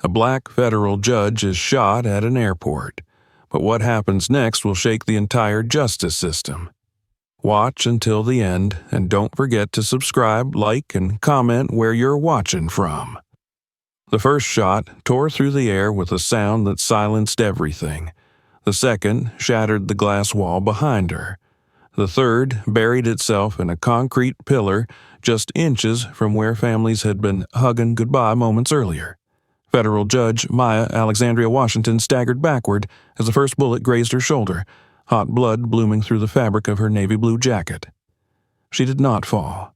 A black federal judge is shot at an airport, but what happens next will shake the entire justice system. Watch until the end, and don't forget to subscribe, like, and comment where you're watching from. The first shot tore through the air with a sound that silenced everything. The second shattered the glass wall behind her. The third buried itself in a concrete pillar just inches from where families had been hugging goodbye moments earlier. Federal Judge Maya Alexandria Washington staggered backward as the first bullet grazed her shoulder, hot blood blooming through the fabric of her navy blue jacket. She did not fall.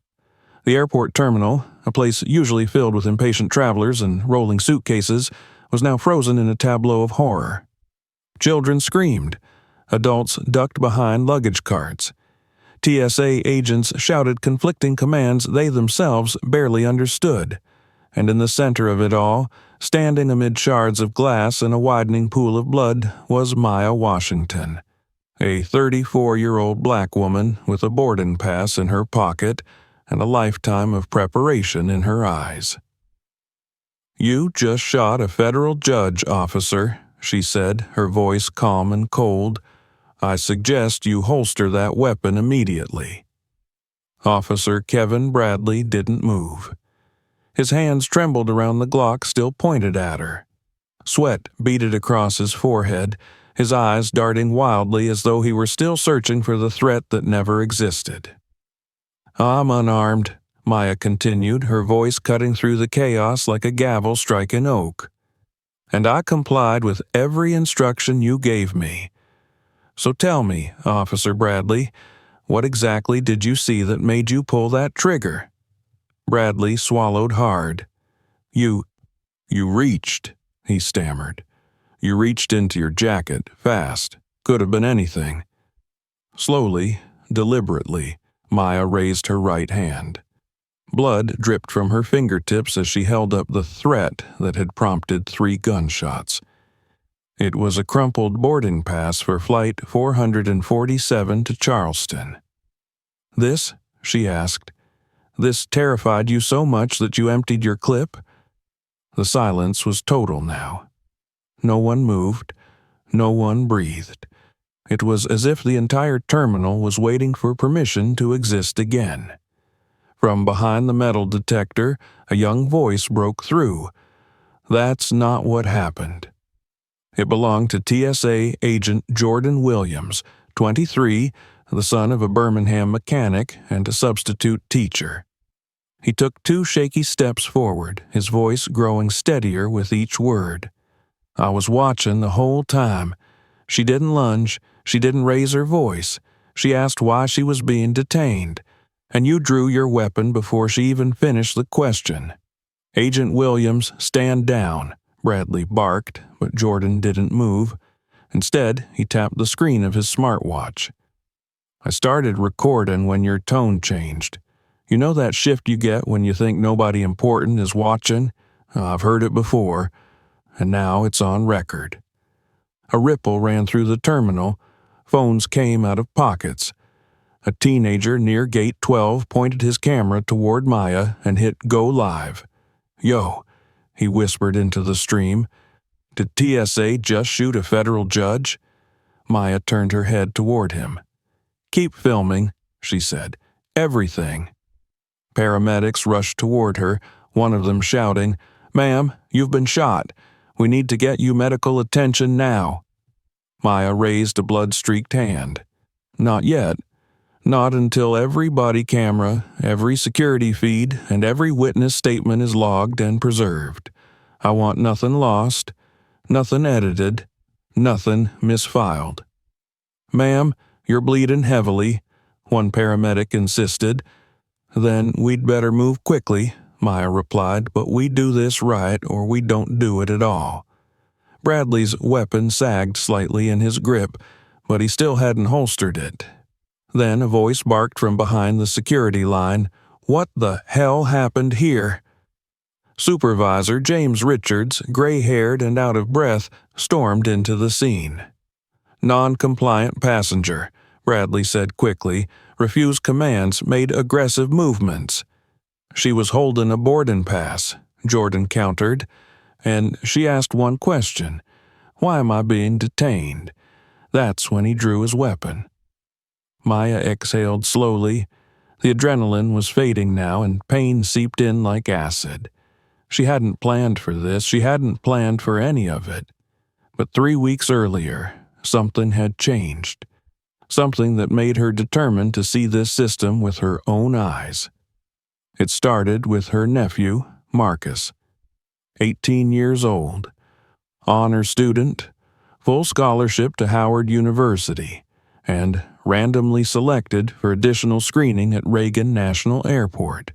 The airport terminal, a place usually filled with impatient travelers and rolling suitcases, was now frozen in a tableau of horror. Children screamed. Adults ducked behind luggage carts. TSA agents shouted conflicting commands they themselves barely understood. And in the center of it all, standing amid shards of glass and a widening pool of blood, was Maya Washington, a 34-year-old black woman with a boarding pass in her pocket and a lifetime of preparation in her eyes. "You just shot a federal judge, officer," she said, her voice calm and cold. "I suggest you holster that weapon immediately." Officer Kevin Bradley didn't move. His hands trembled around the Glock still pointed at her. Sweat beaded across his forehead, his eyes darting wildly as though he were still searching for the threat that never existed. "I'm unarmed," Maya continued, her voice cutting through the chaos like a gavel striking oak. "And I complied with every instruction you gave me. So tell me, Officer Bradley, what exactly did you see that made you pull that trigger?" Bradley swallowed hard. You reached," he stammered. "You reached into your jacket, fast. Could have been anything." Slowly, deliberately, Maya raised her right hand. Blood dripped from her fingertips as she held up the threat that had prompted 3 gunshots. It was a crumpled boarding pass for Flight 447 to Charleston. "This?" she asked. "This terrified you so much that you emptied your clip?" The silence was total now. No one moved. No one breathed. It was as if the entire terminal was waiting for permission to exist again. From behind the metal detector, a young voice broke through. "That's not what happened." It belonged to TSA agent Jordan Williams, 23, the son of a Birmingham mechanic and a substitute teacher. He took 2 shaky steps forward, his voice growing steadier with each word. "I was watching the whole time. She didn't lunge. She didn't raise her voice. She asked why she was being detained. And you drew your weapon before she even finished the question." "Agent Williams, stand down," Bradley barked, but Jordan didn't move. Instead, he tapped the screen of his smartwatch. "I started recording when your tone changed. You know that shift you get when you think nobody important is watching? I've heard it before, and now it's on record." A ripple ran through the terminal. Phones came out of pockets. A teenager near Gate 12 pointed his camera toward Maya and hit Go Live. "Yo," he whispered into the stream. "Did TSA just shoot a federal judge?" Maya turned her head toward him. "Keep filming," she said. "Everything." Paramedics rushed toward her, one of them shouting, "Ma'am, you've been shot. We need to get you medical attention now." Maya raised a blood-streaked hand. "Not yet. Not until every body camera, every security feed, and every witness statement is logged and preserved. I want nothing lost, nothing edited, nothing misfiled." "Ma'am, you're bleeding heavily," one paramedic insisted. "Then we'd better move quickly," Maya replied, "but we do this right or we don't do it at all." Bradley's weapon sagged slightly in his grip, but he still hadn't holstered it. Then a voice barked from behind the security line, "What the hell happened here?" Supervisor James Richards, gray-haired and out of breath, stormed into the scene. "Non-compliant passenger," Bradley said quickly, refused commands, made aggressive movements. "She was holding a boarding pass," Jordan countered. And she asked one question: "Why am I being detained?" That's when he drew his weapon. Maya exhaled slowly. The adrenaline was fading now, and pain seeped in like acid. She hadn't planned for this. She hadn't planned for any of it. But 3 weeks earlier, something had changed. Something that made her determined to see this system with her own eyes. It started with her nephew, Marcus, 18 years old, honor student, full scholarship to Howard University, and randomly selected for additional screening at Reagan National Airport.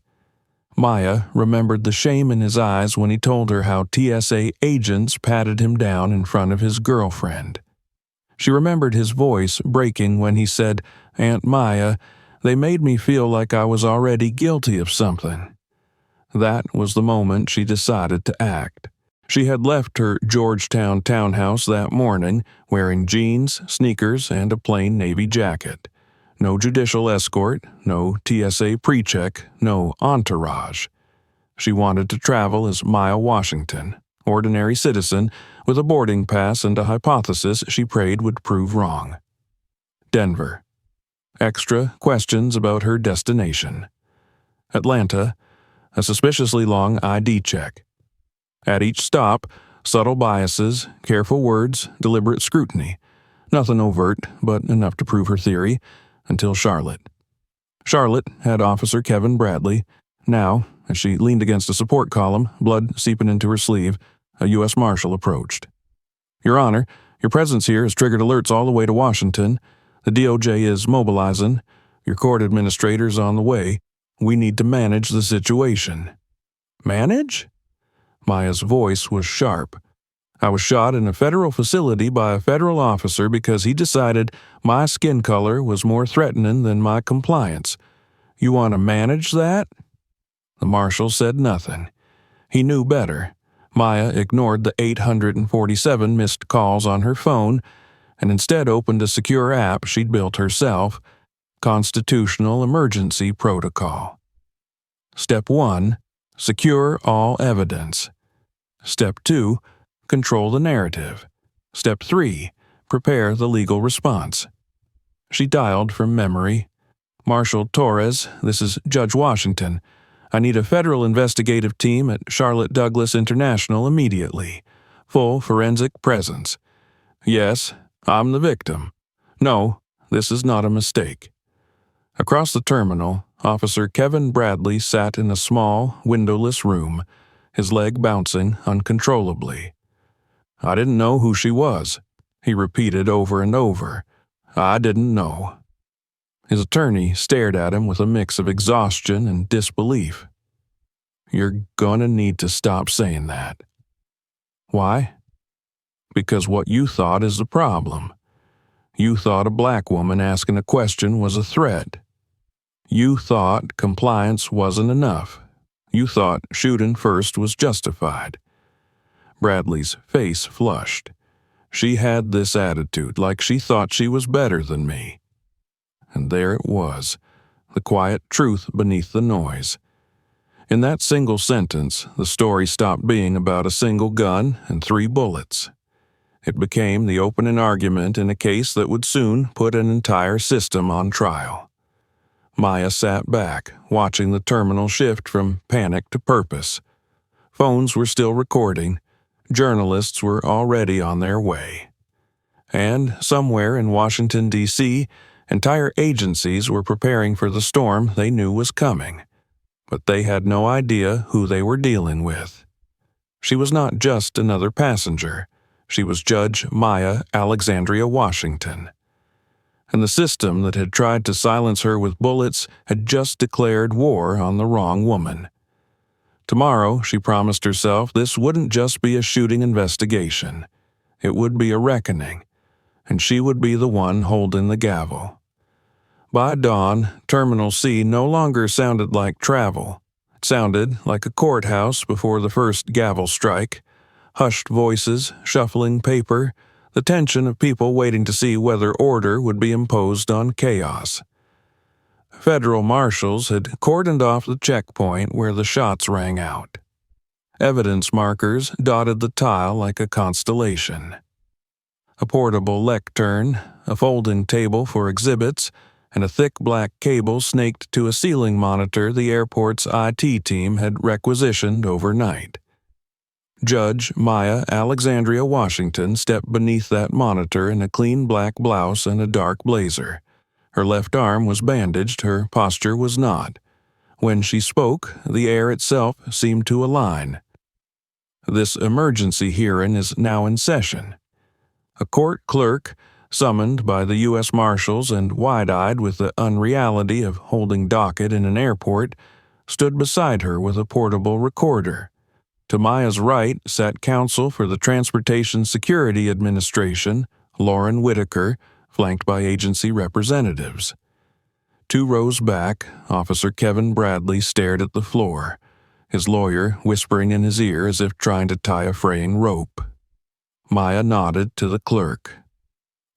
Maya remembered the shame in his eyes when he told her how TSA agents patted him down in front of his girlfriend. She remembered his voice breaking when he said, "Aunt Maya, they made me feel like I was already guilty of something." That was the moment she decided to act. She had left her Georgetown townhouse that morning, wearing jeans, sneakers, and a plain navy jacket. No judicial escort, no TSA pre-check, no entourage. She wanted to travel as Maya Washington, ordinary citizen, with a boarding pass and a hypothesis she prayed would prove wrong. Denver. Extra questions about her destination. Atlanta. A suspiciously long ID check. At each stop, subtle biases, careful words, deliberate scrutiny. Nothing overt, but enough to prove her theory, until Charlotte. Charlotte had Officer Kevin Bradley. Now, as she leaned against a support column, blood seeping into her sleeve, a U.S. Marshal approached. "Your Honor, your presence here has triggered alerts all the way to Washington. The DOJ is mobilizing. Your court administrator's on the way. We need to manage the situation." "Manage?" Maya's voice was sharp. "I was shot in a federal facility by a federal officer because he decided my skin color was more threatening than my compliance. You want to manage that?" The marshal said nothing. He knew better. Maya ignored the 847 missed calls on her phone and instead opened a secure app she'd built herself, Constitutional Emergency Protocol. Step 1. Secure all evidence. Step 2. Control the narrative. Step 3. Prepare the legal response. She dialed from memory. "Marshal Torres, this is Judge Washington. I need a federal investigative team at Charlotte Douglas International immediately. Full forensic presence. Yes, I'm the victim. No, this is not a mistake." Across the terminal, Officer Kevin Bradley sat in a small, windowless room, his leg bouncing uncontrollably. "I didn't know who she was," he repeated over and over. "I didn't know." His attorney stared at him with a mix of exhaustion and disbelief. "You're gonna need to stop saying that." "Why?" "Because what you thought is the problem. You thought a black woman asking a question was a threat. You thought compliance wasn't enough. You thought shooting first was justified." Bradley's face flushed. She had this attitude, like she thought she was better than me. And there it was, the quiet truth beneath the noise. In that single sentence, the story stopped being about a single gun and 3 bullets. It became the opening argument in a case that would soon put an entire system on trial. Maya sat back, watching the terminal shift from panic to purpose. Phones were still recording. Journalists were already on their way. And somewhere in Washington, D.C., entire agencies were preparing for the storm they knew was coming. But they had no idea who they were dealing with. She was not just another passenger. She was Judge Maya Alexandria Washington. And the system that had tried to silence her with bullets had just declared war on the wrong woman. Tomorrow, she promised herself, this wouldn't just be a shooting investigation. It would be a reckoning, and she would be the one holding the gavel. By dawn, Terminal C no longer sounded like travel. It sounded like a courthouse before the first gavel strike. Hushed voices, shuffling paper, the tension of people waiting to see whether order would be imposed on chaos. Federal marshals had cordoned off the checkpoint where the shots rang out. Evidence markers dotted the tile like a constellation. A portable lectern, a folding table for exhibits, and a thick black cable snaked to a ceiling monitor the airport's IT team had requisitioned overnight. Judge Maya Alexandria Washington stepped beneath that monitor in a clean black blouse and a dark blazer. Her left arm was bandaged, her posture was not. When she spoke, the air itself seemed to align. This emergency hearing is now in session. A court clerk, summoned by the U.S. Marshals and wide-eyed with the unreality of holding docket in an airport, stood beside her with a portable recorder. To Maya's right sat counsel for the Transportation Security Administration, Lauren Whitaker, flanked by agency representatives. 2 rows back, Officer Kevin Bradley stared at the floor, his lawyer whispering in his ear as if trying to tie a fraying rope. Maya nodded to the clerk.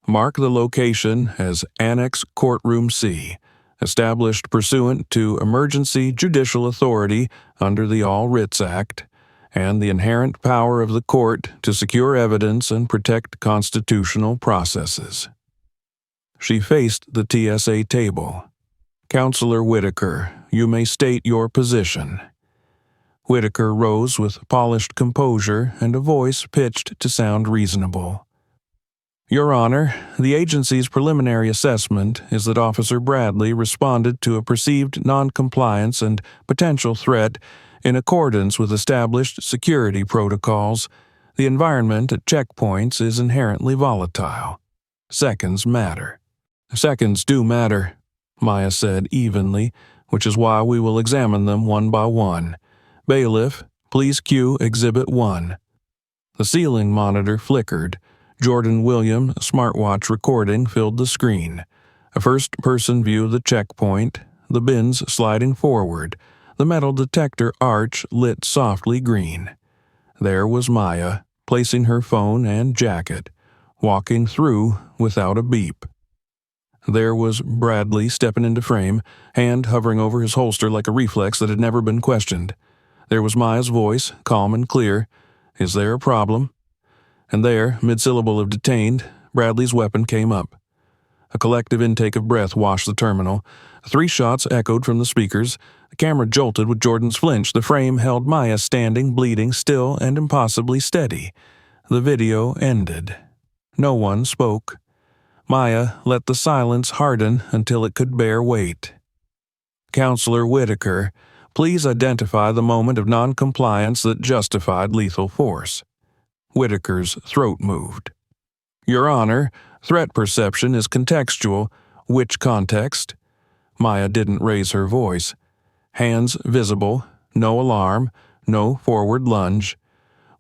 Mark the location as Annex Courtroom C, established pursuant to emergency judicial authority under the All Writs Act, and the inherent power of the court to secure evidence and protect constitutional processes. She faced the TSA table. Counselor Whitaker, you may state your position. Whitaker rose with polished composure and a voice pitched to sound reasonable. Your Honor, the agency's preliminary assessment is that Officer Bradley responded to a perceived noncompliance and potential threat in accordance with established security protocols. The environment at checkpoints is inherently volatile. Seconds matter. Seconds do matter, Maya said evenly, which is why we will examine them one by one. Bailiff, please cue Exhibit 1. The ceiling monitor flickered. Jordan Williams' smartwatch recording filled the screen. A first-person view of the checkpoint, the bins sliding forward, the metal detector arch lit softly green. There was Maya, placing her phone and jacket, walking through without a beep. There was Bradley stepping into frame, hand hovering over his holster like a reflex that had never been questioned. There was Maya's voice, calm and clear. Is there a problem? And there, mid-syllable of detained, Bradley's weapon came up. A collective intake of breath washed the terminal. 3 shots echoed from the speakers. The camera jolted with Jordan's flinch. The frame held Maya standing, bleeding, still and impossibly steady. The video ended. No one spoke. Maya let the silence harden until it could bear weight. Counselor Whitaker, please identify the moment of noncompliance that justified lethal force. Whitaker's throat moved. Your Honor, threat perception is contextual. Which context? Maya didn't raise her voice. Hands visible, no alarm, no forward lunge.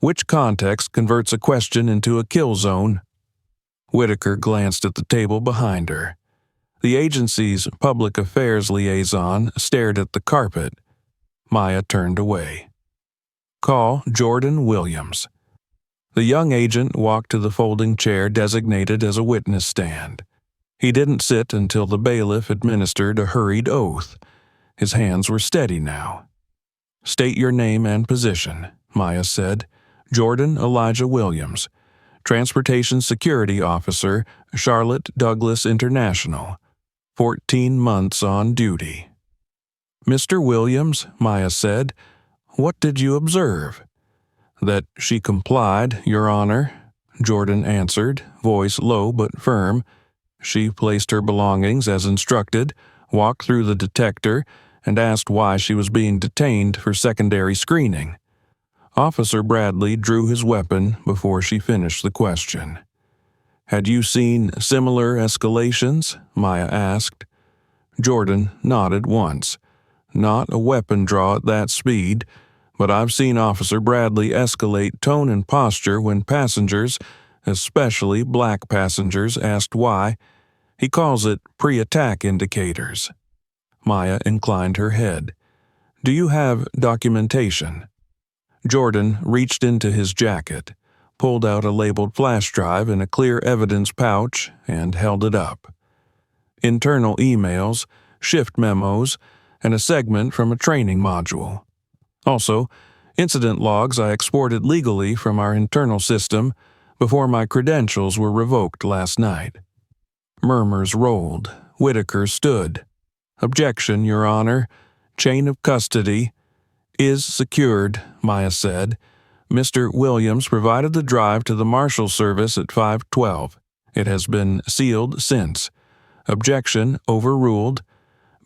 Which context converts a question into a kill zone? Whitaker glanced at the table behind her. The agency's public affairs liaison stared at the carpet. Maya turned away. Call Jordan Williams. The young agent walked to the folding chair designated as a witness stand. He didn't sit until the bailiff administered a hurried oath. His hands were steady now. State your name and position, Maya said. Jordan Elijah Williams, Transportation Security Officer, Charlotte Douglas International. 14 months on duty. Mr. Williams, Maya said, what did you observe? That she complied, Your Honor, Jordan answered, voice low but firm. She placed her belongings as instructed, walked through the detector, and asked why she was being detained for secondary screening. Officer Bradley drew his weapon before she finished the question. Had you seen similar escalations? Maya asked. Jordan nodded once. Not a weapon draw at that speed, but I've seen Officer Bradley escalate tone and posture when passengers, especially black passengers, asked why. He calls it pre-attack indicators. Maya inclined her head. Do you have documentation? Jordan reached into his jacket, pulled out a labeled flash drive in a clear evidence pouch, and held it up. Internal emails, shift memos, and a segment from a training module. Also, Incident logs I exported legally from our internal system before my credentials were revoked last night. Murmurs rolled. Whitaker stood. Objection, Your Honor. Chain of custody is secured, Maya said. Mr. Williams provided the drive to the Marshal Service at 5:12. It has been sealed since. Objection overruled.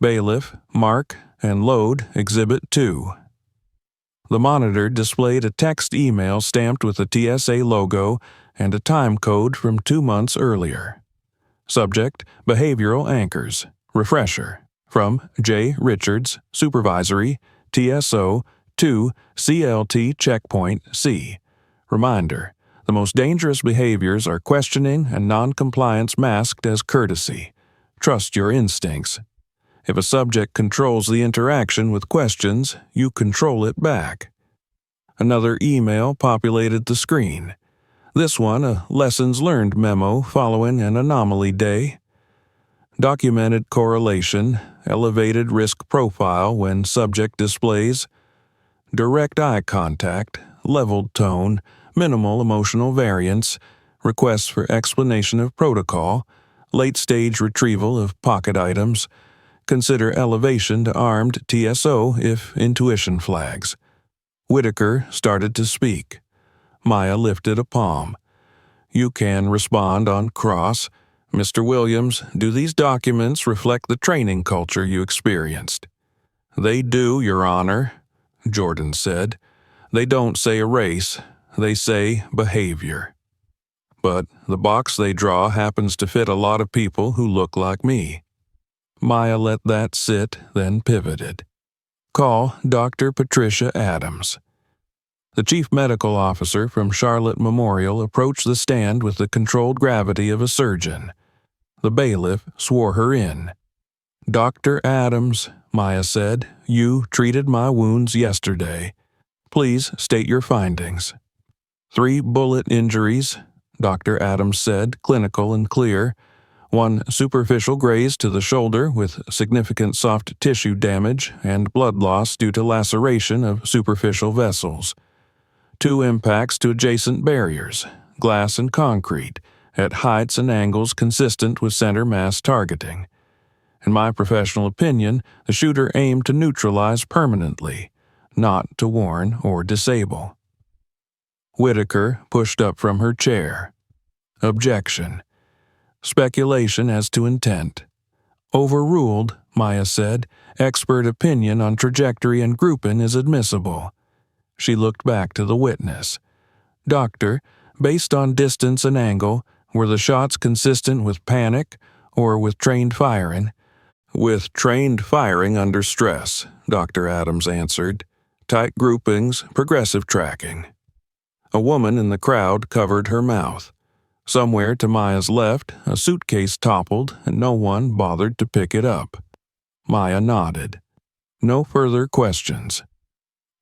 Bailiff, mark, and load Exhibit 2. The monitor displayed a text email stamped with the TSA logo and a time code from 2 months earlier. Subject, Behavioral Anchors. Refresher. From J. Richards, Supervisory, TSO, to CLT Checkpoint C. Reminder, the most dangerous behaviors are questioning and noncompliance masked as courtesy. Trust your instincts. If a subject controls the interaction with questions, you control it back. Another email populated the screen. This one, a lessons learned memo following an anomaly day. Documented correlation, elevated risk profile when subject displays direct eye contact, leveled tone, minimal emotional variance, requests for explanation of protocol, late-stage retrieval of pocket items, consider elevation to armed TSO if intuition flags. Whitaker started to speak. Maya lifted a palm. You can respond on cross. Mr. Williams, do these documents reflect the training culture you experienced? They do, Your Honor, Jordan said. They don't say a race, they say behavior. But the box they draw happens to fit a lot of people who look like me. Maya let that sit, then pivoted. Call Dr. Patricia Adams. The chief medical officer from Charlotte Memorial approached the stand with the controlled gravity of a surgeon. The bailiff swore her in. Dr. Adams, Maya said, you treated my wounds yesterday. Please state your findings. 3 bullet injuries, Dr. Adams said, clinical and clear. 1 superficial graze to the shoulder with significant soft tissue damage and blood loss due to laceration of superficial vessels. 2 impacts to adjacent barriers, glass and concrete, at heights and angles consistent with center mass targeting. In my professional opinion, the shooter aimed to neutralize permanently, not to warn or disable. Whitaker pushed up from her chair. Objection. Speculation as to intent. Overruled, Maya said. Expert opinion on trajectory and grouping is admissible. She looked back to the witness. Doctor, based on distance and angle, were the shots consistent with panic or with trained firing? With trained firing under stress, Dr. Adams answered. Tight groupings, progressive tracking. A woman in the crowd covered her mouth. Somewhere to Maya's left, a suitcase toppled and no one bothered to pick it up. Maya nodded. No further questions.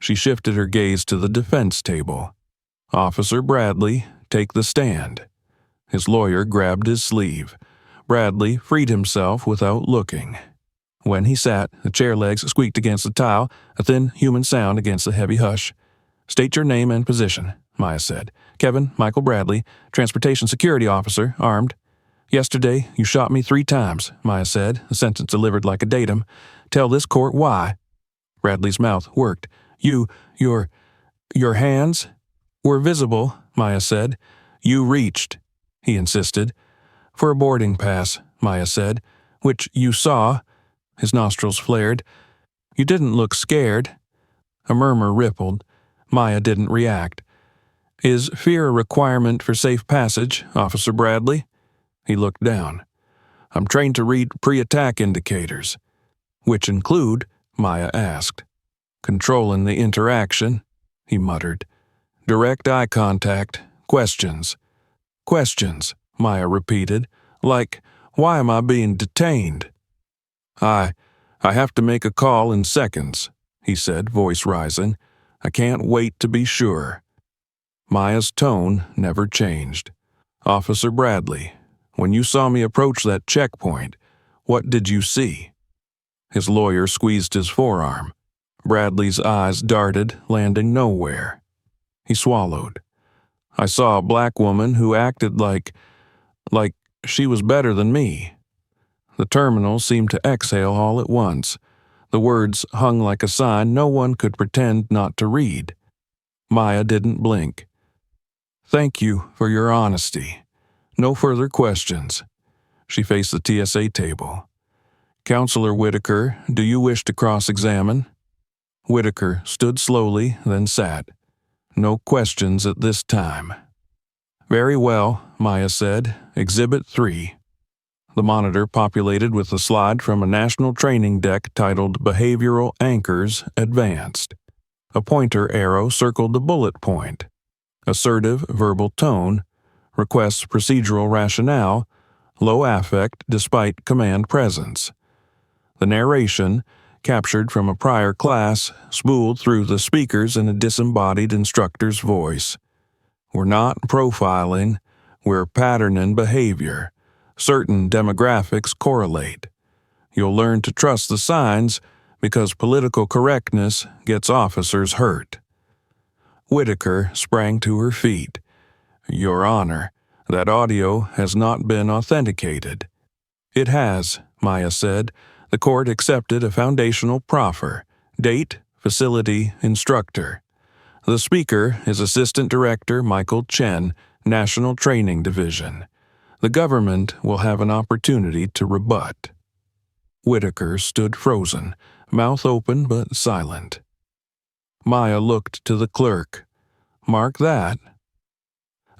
She shifted her gaze to the defense table. Officer Bradley, take the stand. His lawyer grabbed his sleeve. Bradley freed himself without looking. When he sat, the chair legs squeaked against the tile, a thin human sound against the heavy hush. State your name and position, Maya said. Kevin Michael Bradley, Transportation Security Officer, armed. Yesterday, you shot me 3 times, Maya said, the sentence delivered like a datum. Tell this court why. Bradley's mouth worked. Your hands were visible, Maya said. You reached, he insisted. For a boarding pass, Maya said. Which you saw. His nostrils flared. You didn't look scared. A murmur rippled. Maya didn't react. Is fear a requirement for safe passage, Officer Bradley? He looked down. I'm trained to read pre-attack indicators. Which include, Maya asked. Controlling the interaction, he muttered. Direct eye contact, questions. Questions, Maya repeated, like, why am I being detained? I have to make a call in seconds, he said, voice rising. I can't wait to be sure. Maya's tone never changed. Officer Bradley, when you saw me approach that checkpoint, what did you see? His lawyer squeezed his forearm. Bradley's eyes darted, landing nowhere. He swallowed. I saw a black woman who acted like she was better than me. The terminal seemed to exhale all at once. The words hung like a sign no one could pretend not to read. Maya didn't blink. Thank you for your honesty. No further questions. She faced the TSA table. Counselor Whitaker, do you wish to cross-examine? Whitaker stood slowly, then sat. No questions at this time. Very well, Maya said. Exhibit 3. The monitor populated with a slide from a national training deck titled Behavioral Anchors Advanced. A pointer arrow circled the bullet point. Assertive verbal tone, requests procedural rationale, low affect despite command presence. The narration, captured from a prior class, spooled through the speakers in a disembodied instructor's voice. We're not profiling, we're patterning behavior. Certain demographics correlate. You'll learn to trust the signs because political correctness gets officers hurt. Whitaker sprang to her feet. Your Honor, that audio has not been authenticated. It has, Maya said. The court accepted a foundational proffer. Date, facility, instructor. The speaker is Assistant Director Michael Chen, National Training Division. The government will have an opportunity to rebut. Whitaker stood frozen, mouth open but silent. Maya looked to the clerk. Mark that.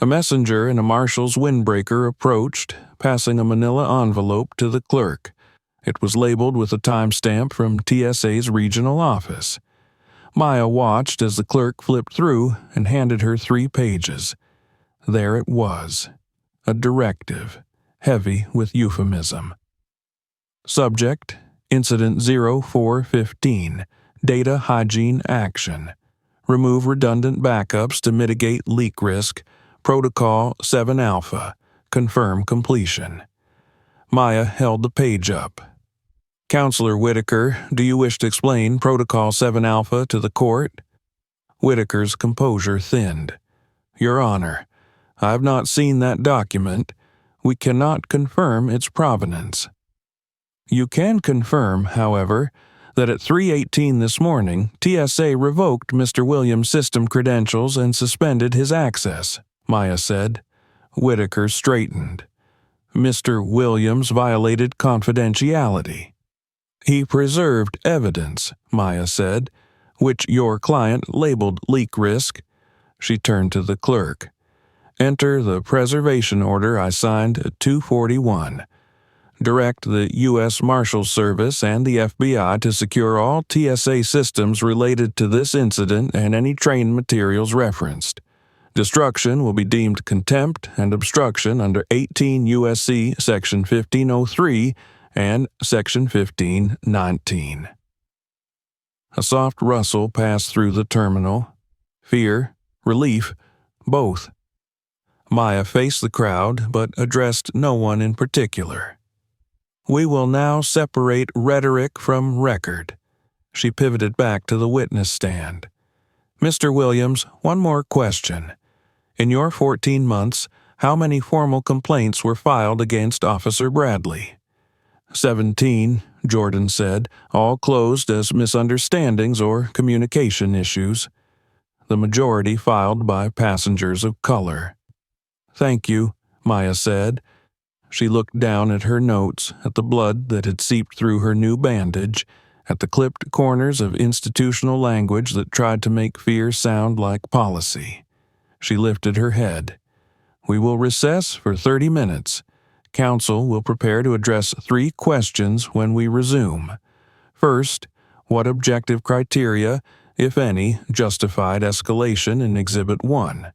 A messenger in a marshal's windbreaker approached, passing a manila envelope to the clerk. It was labeled with a timestamp from TSA's regional office. Maya watched as the clerk flipped through and handed her 3 pages. There it was. A directive, heavy with euphemism. Subject, Incident 0415, Data Hygiene Action. Remove redundant backups to mitigate leak risk. Protocol 7 Alpha. Confirm completion. Maya held the page up. Counselor Whitaker, do you wish to explain Protocol 7 Alpha to the court? Whitaker's composure thinned. Your Honor, I have not seen that document. We cannot confirm its provenance. You can confirm, however, that at 3:18 this morning, TSA revoked Mr. Williams' system credentials and suspended his access, Maya said. Whitaker straightened. Mr. Williams violated confidentiality. He preserved evidence, Maya said, which your client labeled leak risk. She turned to the clerk. Enter the preservation order I signed at 2:41. Direct the U.S. Marshals Service and the FBI to secure all TSA systems related to this incident and any trained materials referenced. Destruction will be deemed contempt and obstruction under 18 U.S.C. Section 1503 and Section 1519. A soft rustle passed through the terminal. Fear, relief, both. Maya faced the crowd but addressed no one in particular. We will now separate rhetoric from record. She pivoted back to the witness stand. Mr. Williams, one more question. In your 14 months, how many formal complaints were filed against Officer Bradley? 17, Jordan said, all closed as misunderstandings or communication issues. The majority filed by passengers of color. Thank you, Maya said. She looked down at her notes, at the blood that had seeped through her new bandage, at the clipped corners of institutional language that tried to make fear sound like policy. She lifted her head. We will recess for 30 minutes. Counsel will prepare to address 3 questions when we resume. First, what objective criteria, if any, justified escalation in Exhibit 1?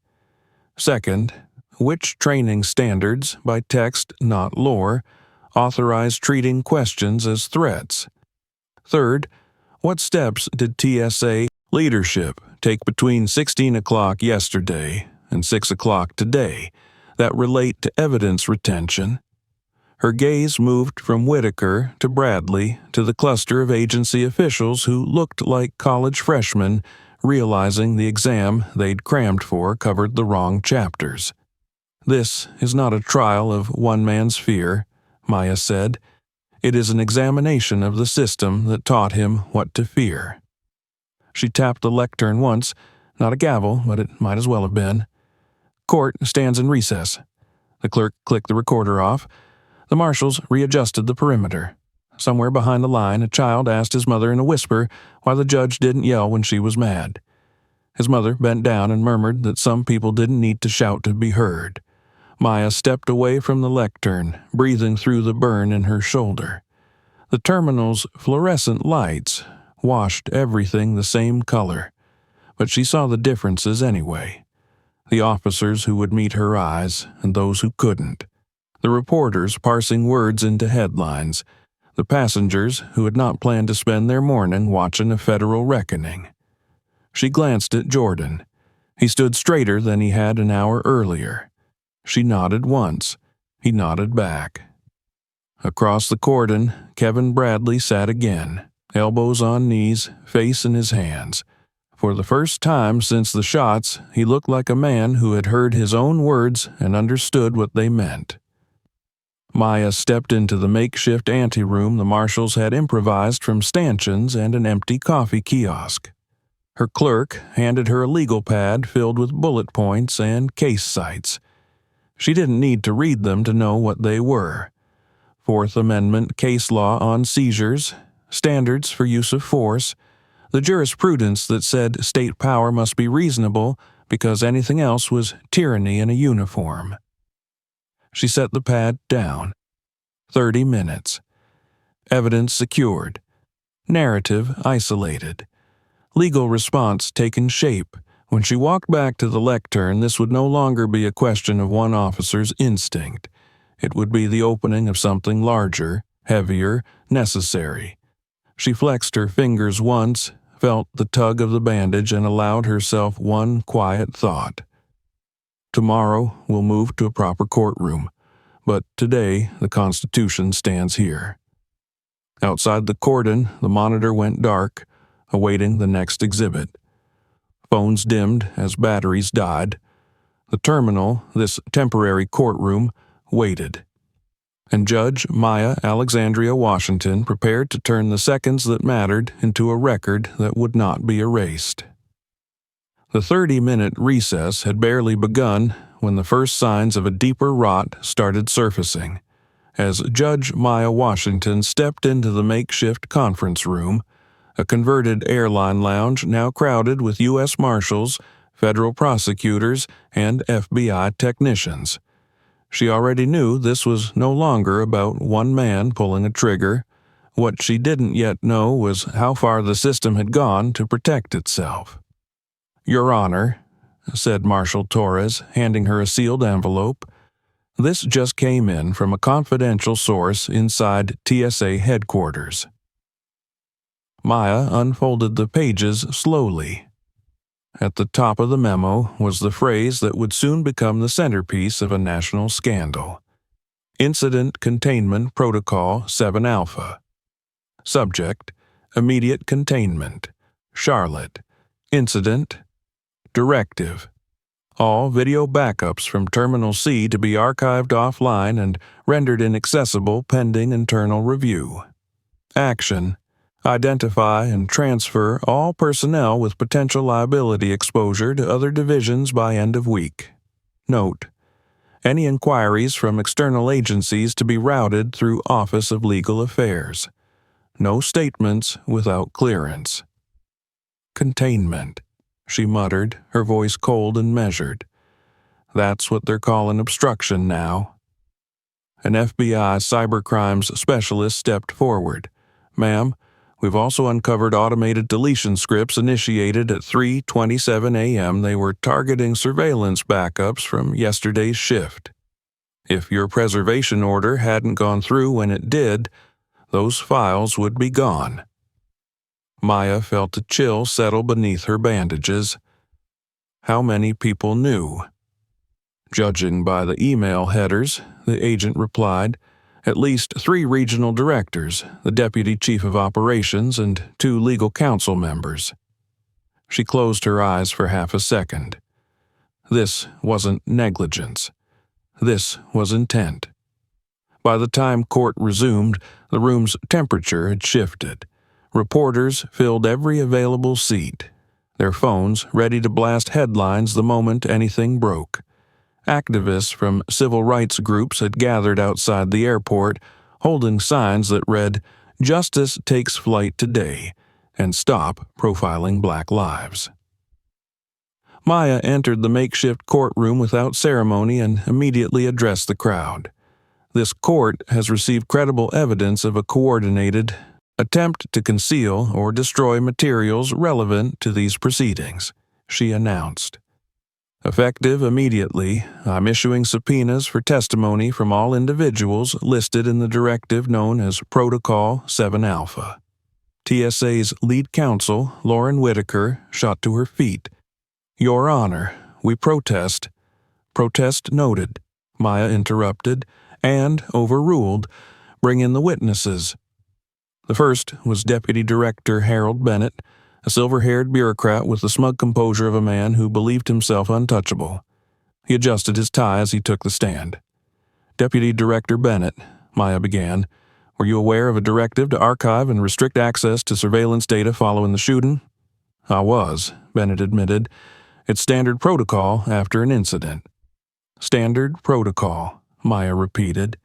Second, which training standards, by text, not lore, authorize treating questions as threats? Third, what steps did TSA leadership take between 16 o'clock yesterday and 6 o'clock today that relate to evidence retention? Her gaze moved from Whitaker to Bradley to the cluster of agency officials who looked like college freshmen, realizing the exam they'd crammed for covered the wrong chapters. "This is not a trial of one man's fear," Maya said. "It is an examination of the system that taught him what to fear." She tapped the lectern once, not a gavel, but it might as well have been. "Court stands in recess." The clerk clicked the recorder off. The marshals readjusted the perimeter. Somewhere behind the line, a child asked his mother in a whisper why the judge didn't yell when she was mad. His mother bent down and murmured that some people didn't need to shout to be heard. Maya stepped away from the lectern, breathing through the burn in her shoulder. The terminal's fluorescent lights washed everything the same color, but she saw the differences anyway. The officers who would meet her eyes and those who couldn't. The reporters parsing words into headlines. The passengers who had not planned to spend their morning watching a federal reckoning. She glanced at Jordan. He stood straighter than he had an hour earlier. She nodded once. He nodded back. Across the cordon, Kevin Bradley sat again, elbows on knees, face in his hands. For the first time since the shots, he looked like a man who had heard his own words and understood what they meant. Maya stepped into the makeshift anteroom the marshals had improvised from stanchions and an empty coffee kiosk. Her clerk handed her a legal pad filled with bullet points and case cites. She didn't need to read them to know what they were. Fourth Amendment case law on seizures, standards for use of force, the jurisprudence that said state power must be reasonable because anything else was tyranny in a uniform. She set the pad down. 30 minutes. Evidence secured. Narrative isolated. Legal response taken shape. When she walked back to the lectern, this would no longer be a question of one officer's instinct. It would be the opening of something larger, heavier, necessary. She flexed her fingers once, felt the tug of the bandage, and allowed herself one quiet thought. Tomorrow we'll move to a proper courtroom, but today the Constitution stands here. Outside the cordon, the monitor went dark, awaiting the next exhibit. Phones dimmed as batteries died. The terminal, this temporary courtroom, waited. And Judge Maya Alexandria Washington prepared to turn the seconds that mattered into a record that would not be erased. The 30-minute recess had barely begun when the first signs of a deeper rot started surfacing. As Judge Maya Washington stepped into the makeshift conference room, a converted airline lounge now crowded with U.S. Marshals, federal prosecutors, and FBI technicians. She already knew this was no longer about one man pulling a trigger. What she didn't yet know was how far the system had gone to protect itself. "Your Honor," said Marshal Torres, handing her a sealed envelope. "This just came in from a confidential source inside TSA headquarters." Maya unfolded the pages slowly. At the top of the memo was the phrase that would soon become the centerpiece of a national scandal. Incident Containment Protocol 7 Alpha. Subject: Immediate Containment. Charlotte. Incident: Directive: all video backups from Terminal C to be archived offline and rendered inaccessible pending internal review. Action: identify and transfer all personnel with potential liability exposure to other divisions by end of week. Note: any inquiries from external agencies to be routed through Office of Legal Affairs. No statements without clearance. Containment, she muttered, her voice cold and measured. That's what they're calling obstruction now. An FBI cybercrimes specialist stepped forward. "Ma'am, we've also uncovered automated deletion scripts initiated at 3:27 a.m. They were targeting surveillance backups from yesterday's shift. If your preservation order hadn't gone through when it did, those files would be gone." Maya felt a chill settle beneath her bandages. How many people knew? "Judging by the email headers," the agent replied, At least 3 regional directors, the deputy chief of operations, and 2 legal council members. She closed her eyes for half a second. This wasn't negligence. This was intent. By the time court resumed, the room's temperature had shifted. Reporters filled every available seat, their phones ready to blast headlines the moment anything broke. Activists from civil rights groups had gathered outside the airport, holding signs that read, "Justice takes flight today," and "Stop profiling Black lives." Maya entered the makeshift courtroom without ceremony and immediately addressed the crowd. This court has received credible evidence of a coordinated attempt to conceal or destroy materials relevant to these proceedings, she announced. Effective immediately, I'm issuing subpoenas for testimony from all individuals listed in the directive known as Protocol 7 Alpha. TSA's lead counsel, Lauren Whitaker, shot to her feet. "Your Honor, we protest." "Protest noted," Maya interrupted, and, overruled, "Bring in the witnesses." The first was Deputy Director Harold Bennett, a silver-haired bureaucrat with the smug composure of a man who believed himself untouchable. He adjusted his tie as he took the stand. "Deputy Director Bennett," Maya began, "were you aware of a directive to archive and restrict access to surveillance data following the shooting?" "I was," Bennett admitted. "It's standard protocol after an incident." "Standard protocol," Maya repeated.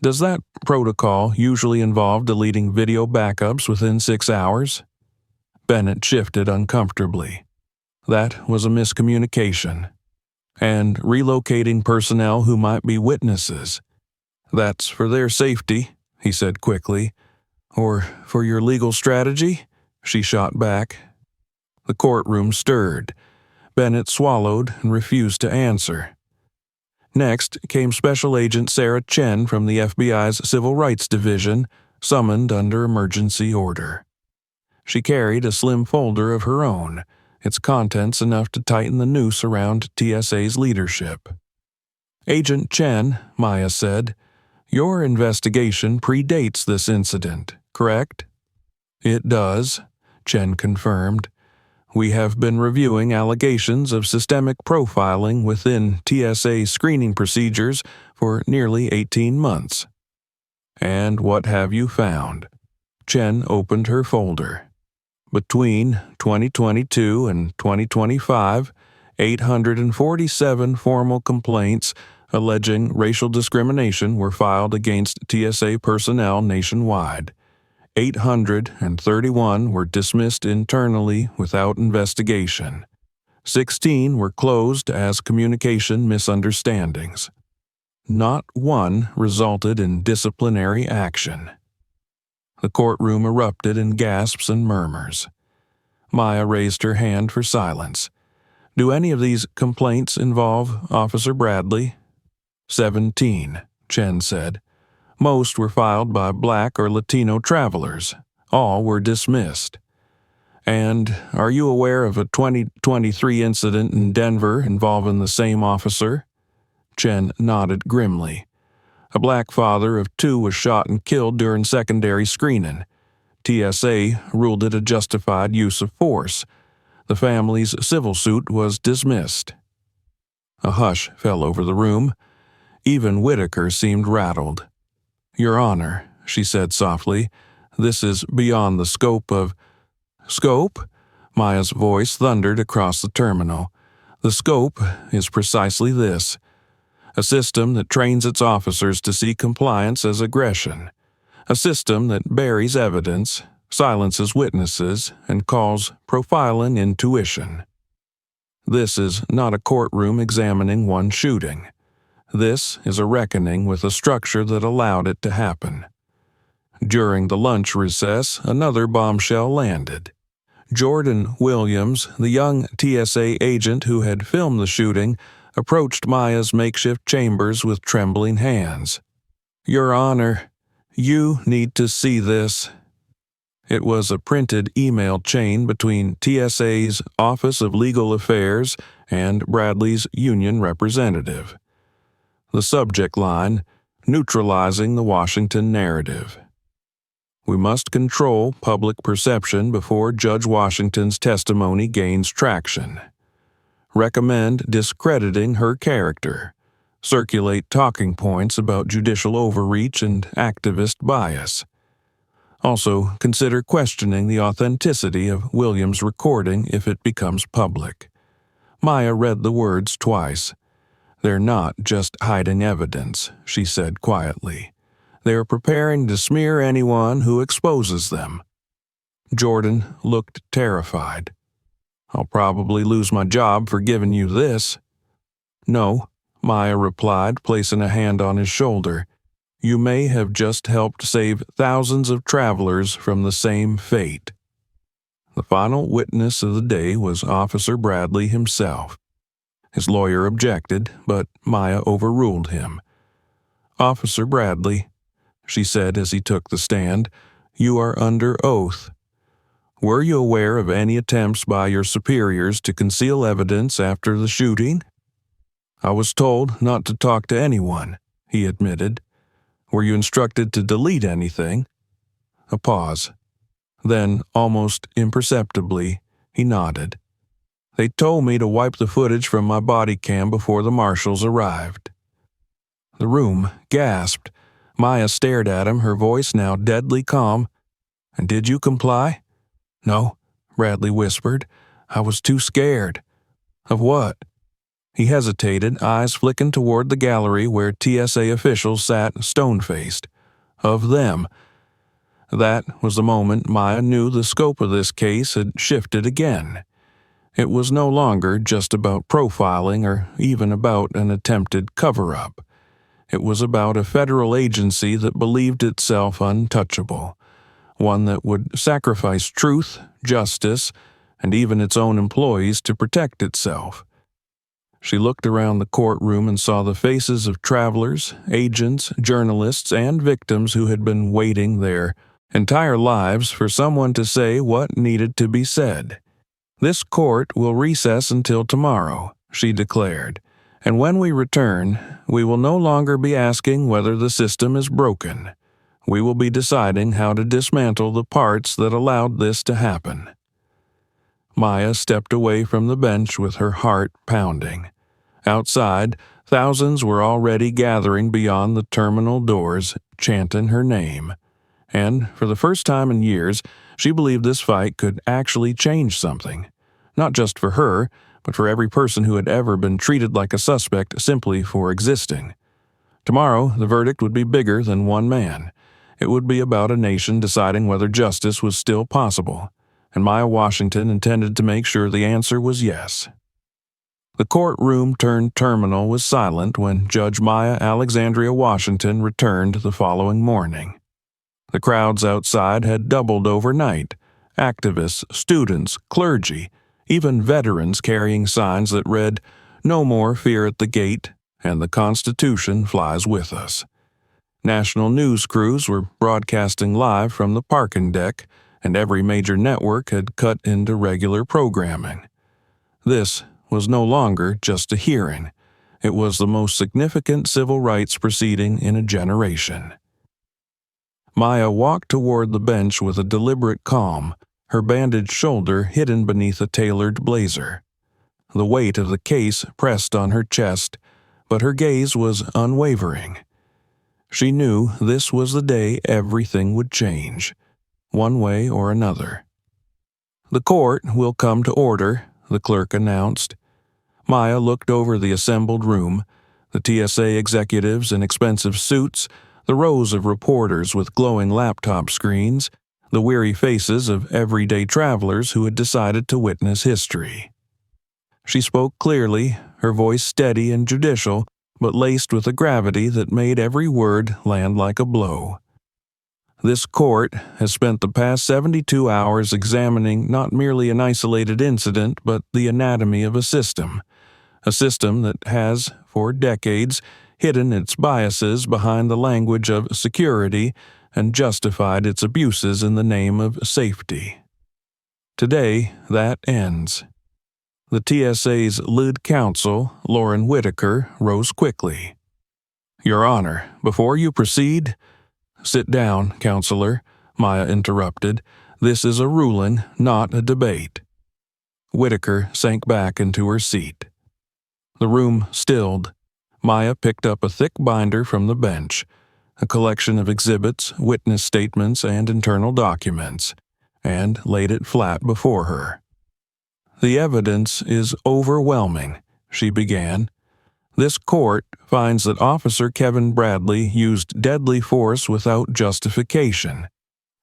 "Does that protocol usually involve deleting video backups within 6 hours?" Bennett shifted uncomfortably. "That was a miscommunication. And relocating personnel who might be witnesses. That's for their safety," he said quickly. "Or for your legal strategy?" she shot back. The courtroom stirred. Bennett swallowed and refused to answer. Next came Special Agent Sarah Chen from the FBI's Civil Rights Division, summoned under emergency order. She carried a slim folder of her own, its contents enough to tighten the noose around TSA's leadership. "Agent Chen," Maya said, "your investigation predates this incident, correct?" "It does," Chen confirmed. "We have been reviewing allegations of systemic profiling within TSA screening procedures for nearly 18 months. "And what have you found?" Chen opened her folder. "Between 2022 and 2025, 847 formal complaints alleging racial discrimination were filed against TSA personnel nationwide. 831 were dismissed internally without investigation. 16 were closed as communication misunderstandings. Not one resulted in disciplinary action." The courtroom erupted in gasps and murmurs. Maya raised her hand for silence. "Do any of these complaints involve Officer Bradley?" 17, Chen said. "Most were filed by Black or Latino travelers. All were dismissed." "And are you aware of a 2023 incident in Denver involving the same officer?" Chen nodded grimly. "A Black father of 2 was shot and killed during secondary screening. TSA ruled it a justified use of force. The family's civil suit was dismissed." A hush fell over the room. Even Whitaker seemed rattled. "Your Honor," she said softly, "this is beyond the scope of—" "Scope?" Maya's voice thundered across the terminal. "The scope is precisely this. A system that trains its officers to see compliance as aggression. A system that buries evidence, silences witnesses, and calls profiling intuition. This is not a courtroom examining one shooting. This is a reckoning with a structure that allowed it to happen." During the lunch recess, another bombshell landed. Jordan Williams, the young TSA agent who had filmed the shooting, approached Maya's makeshift chambers with trembling hands. "Your Honor, you need to see this." It was a printed email chain between TSA's Office of Legal Affairs and Bradley's union representative. The subject line, neutralizing the Washington narrative. We must control public perception before Judge Washington's testimony gains traction. Recommend discrediting her character. Circulate talking points about judicial overreach and activist bias. Also, consider questioning the authenticity of Williams' recording if it becomes public. Maya read the words twice. They're not just hiding evidence, she said quietly. They're preparing to smear anyone who exposes them. Jordan looked terrified. I'll probably lose my job for giving you this. No, Maya replied, placing a hand on his shoulder. You may have just helped save thousands of travelers from the same fate. The final witness of the day was Officer Bradley himself. His lawyer objected, but Maya overruled him. Officer Bradley, she said as he took the stand, you are under oath. Were you aware of any attempts by your superiors to conceal evidence after the shooting? I was told not to talk to anyone, he admitted. Were you instructed to delete anything? A pause. Then, almost imperceptibly, he nodded. They told me to wipe the footage from my body cam before the marshals arrived. The room gasped. Maya stared at him, her voice now deadly calm. And did you comply? No, Bradley whispered. I was too scared. Of what? He hesitated, eyes flicking toward the gallery where TSA officials sat stone-faced. Of them. That was the moment Maya knew the scope of this case had shifted again. It was no longer just about profiling or even about an attempted cover-up. It was about a federal agency that believed itself untouchable, one that would sacrifice truth, justice, and even its own employees to protect itself. She looked around the courtroom and saw the faces of travelers, agents, journalists, and victims who had been waiting their entire lives for someone to say what needed to be said. This court will recess until tomorrow, she declared, and when we return, we will no longer be asking whether the system is broken. We will be deciding how to dismantle the parts that allowed this to happen. Maya stepped away from the bench with her heart pounding. Outside, thousands were already gathering beyond the terminal doors, chanting her name. And, for the first time in years, she believed this fight could actually change something. Not just for her, but for every person who had ever been treated like a suspect simply for existing. Tomorrow, the verdict would be bigger than one man. It would be about a nation deciding whether justice was still possible, and Maya Washington intended to make sure the answer was yes. The courtroom turned terminal was silent when Judge Maya Alexandria Washington returned the following morning. The crowds outside had doubled overnight. Activists, students, clergy, even veterans carrying signs that read, "No more fear at the gate," and "The Constitution flies with us." National news crews were broadcasting live from the parking deck, and every major network had cut into regular programming. This was no longer just a hearing. It was the most significant civil rights proceeding in a generation. Maya walked toward the bench with a deliberate calm, her bandaged shoulder hidden beneath a tailored blazer. The weight of the case pressed on her chest, but her gaze was unwavering. She knew this was the day everything would change, one way or another. "The court will come to order," the clerk announced. Maya looked over the assembled room, the TSA executives in expensive suits, the rows of reporters with glowing laptop screens, the weary faces of everyday travelers who had decided to witness history. She spoke clearly, her voice steady and judicial, but laced with a gravity that made every word land like a blow. This court has spent the past 72 hours examining not merely an isolated incident, but the anatomy of a system that has, for decades, hidden its biases behind the language of security and justified its abuses in the name of safety. Today, that ends. The TSA's lead counsel, Lauren Whitaker, rose quickly. Your Honor, before you proceed— Sit down, counselor, Maya interrupted. This is a ruling, not a debate. Whitaker sank back into her seat. The room stilled. Maya picked up a thick binder from the bench, a collection of exhibits, witness statements, and internal documents, and laid it flat before her. The evidence is overwhelming, she began. This court finds that Officer Kevin Bradley used deadly force without justification.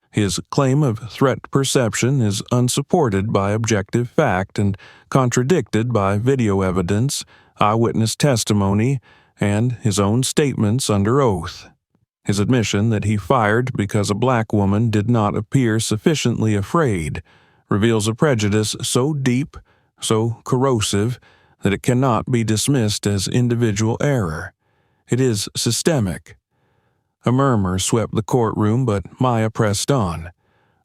His claim of threat perception is unsupported by objective fact and contradicted by video evidence, eyewitness testimony, and his own statements under oath. His admission that he fired because a black woman did not appear sufficiently afraid reveals a prejudice so deep, so corrosive, that it cannot be dismissed as individual error. It is systemic. A murmur swept the courtroom, but Maya pressed on.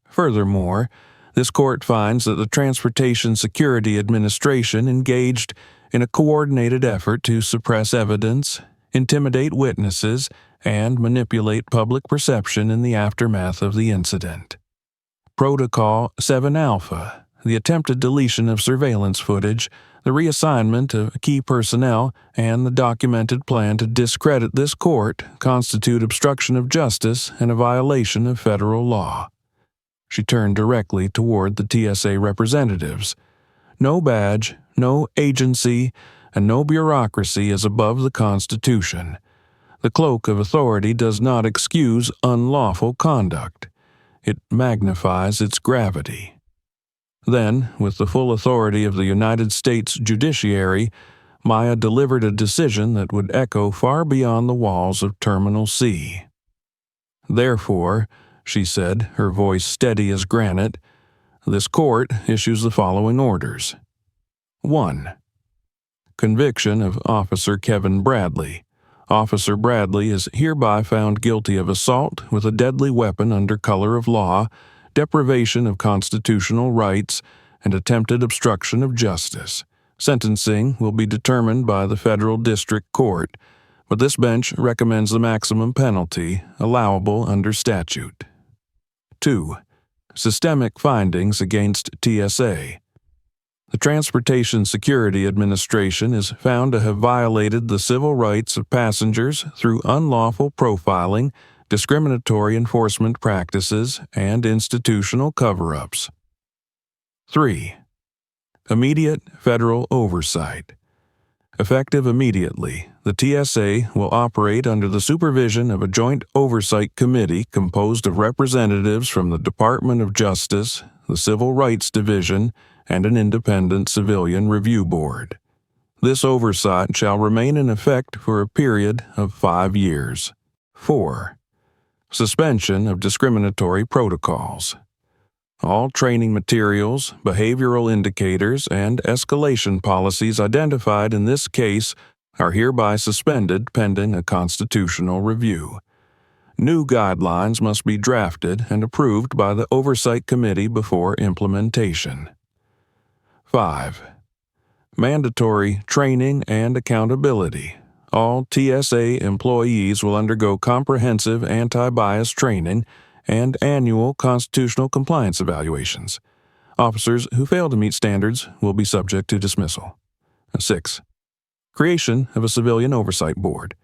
Furthermore, this court finds that the Transportation Security Administration engaged in a coordinated effort to suppress evidence, intimidate witnesses, and manipulate public perception in the aftermath of the incident. Protocol 7 Alpha, the attempted deletion of surveillance footage, the reassignment of key personnel, and the documented plan to discredit this court constitute obstruction of justice and a violation of federal law. She turned directly toward the TSA representatives. No badge, no agency, and no bureaucracy is above the Constitution. The cloak of authority does not excuse unlawful conduct. It magnifies its gravity. Then, with the full authority of the United States judiciary, Maya delivered a decision that would echo far beyond the walls of Terminal C. Therefore, she said, her voice steady as granite, this court issues the following orders. 1. Conviction of Officer Kevin Bradley. Officer Bradley is hereby found guilty of assault with a deadly weapon under color of law, deprivation of constitutional rights, and attempted obstruction of justice. Sentencing will be determined by the Federal District Court, but this bench recommends the maximum penalty allowable under statute. 2. Systemic findings against TSA. The Transportation Security Administration is found to have violated the civil rights of passengers through unlawful profiling, discriminatory enforcement practices, and institutional cover-ups. 3. Immediate federal oversight. Effective immediately, the TSA will operate under the supervision of a joint oversight committee composed of representatives from the Department of Justice, the Civil Rights Division, and an independent civilian review board. This oversight shall remain in effect for a period of 5 years. 4. Suspension of discriminatory protocols. All training materials, behavioral indicators, and escalation policies identified in this case are hereby suspended pending a constitutional review. New guidelines must be drafted and approved by the Oversight Committee before implementation. 5. Mandatory training and accountability. All TSA employees will undergo comprehensive anti-bias training and annual constitutional compliance evaluations. Officers who fail to meet standards will be subject to dismissal. 6. Creation of a civilian oversight board.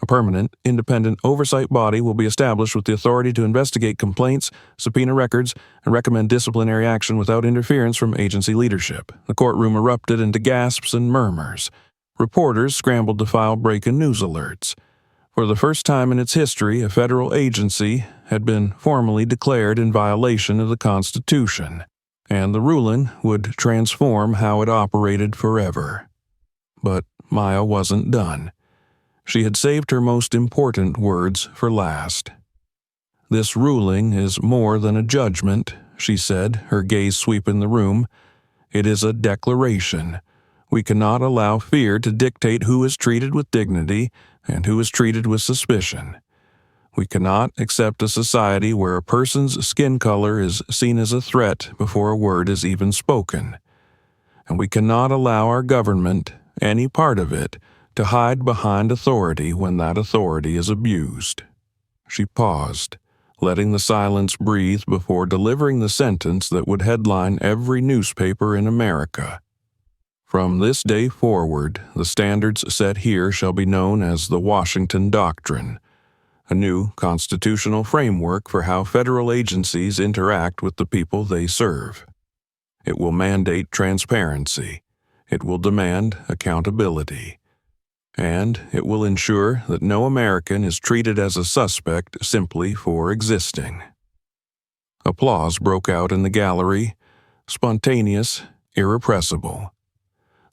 A permanent, independent oversight body will be established with the authority to investigate complaints, subpoena records, and recommend disciplinary action without interference from agency leadership. The courtroom erupted into gasps and murmurs. Reporters scrambled to file breaking news alerts. For the first time in its history, a federal agency had been formally declared in violation of the Constitution, and the ruling would transform how it operated forever. But Maya wasn't done. She had saved her most important words for last. This ruling is more than a judgment, she said, her gaze sweeping the room. It is a declaration. We cannot allow fear to dictate who is treated with dignity and who is treated with suspicion. We cannot accept a society where a person's skin color is seen as a threat before a word is even spoken. And we cannot allow our government, any part of it, to hide behind authority when that authority is abused. She paused, letting the silence breathe before delivering the sentence that would headline every newspaper in America. From this day forward, the standards set here shall be known as the Washington Doctrine, a new constitutional framework for how federal agencies interact with the people they serve. It will mandate transparency. It will demand accountability. And it will ensure that no American is treated as a suspect simply for existing. Applause broke out in the gallery, spontaneous, irrepressible.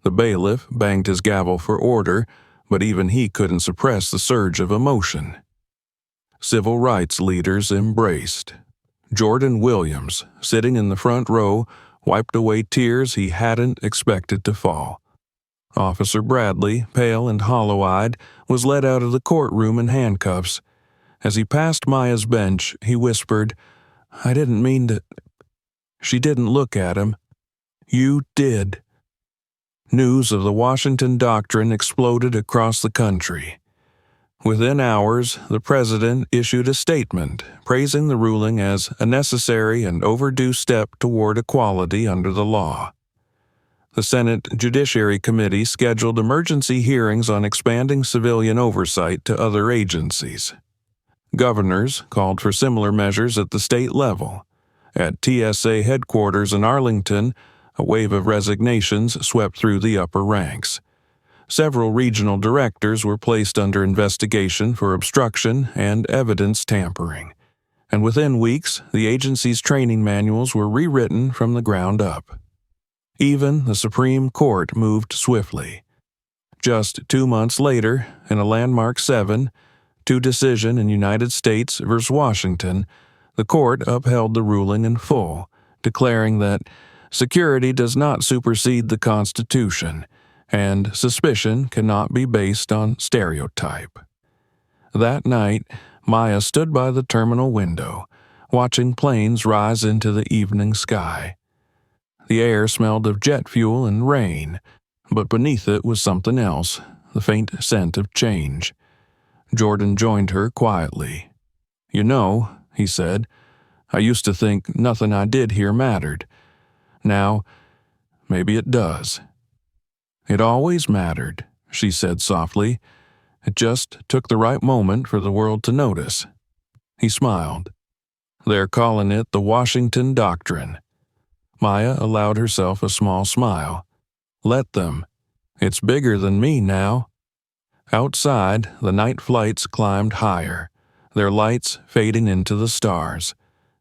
The bailiff banged his gavel for order, but even he couldn't suppress the surge of emotion. Civil rights leaders embraced. Jordan Williams, sitting in the front row, wiped away tears he hadn't expected to fall. Officer Bradley, pale and hollow-eyed, was led out of the courtroom in handcuffs. As he passed Maya's bench, he whispered, "I didn't mean to—" She didn't look at him. "You did." News of the Washington Doctrine exploded across the country. Within hours, the president issued a statement praising the ruling as a necessary and overdue step toward equality under the law. The Senate Judiciary Committee scheduled emergency hearings on expanding civilian oversight to other agencies. Governors called for similar measures at the state level. At TSA headquarters in Arlington, a wave of resignations swept through the upper ranks. Several regional directors were placed under investigation for obstruction and evidence tampering. And within weeks, the agency's training manuals were rewritten from the ground up. Even the Supreme Court moved swiftly. Just 2 months later, in a landmark 7-2 decision in United States v. Washington, the court upheld the ruling in full, declaring that security does not supersede the Constitution, and suspicion cannot be based on stereotype. That night, Maya stood by the terminal window, watching planes rise into the evening sky. The air smelled of jet fuel and rain, but beneath it was something else, the faint scent of change. Jordan joined her quietly. "You know," he said, "I used to think nothing I did here mattered. Now, maybe it does." "It always mattered," she said softly. "It just took the right moment for the world to notice." He smiled. "They're calling it the Washington Doctrine." Maya allowed herself a small smile. "Let them. It's bigger than me now." Outside, the night flights climbed higher, their lights fading into the stars.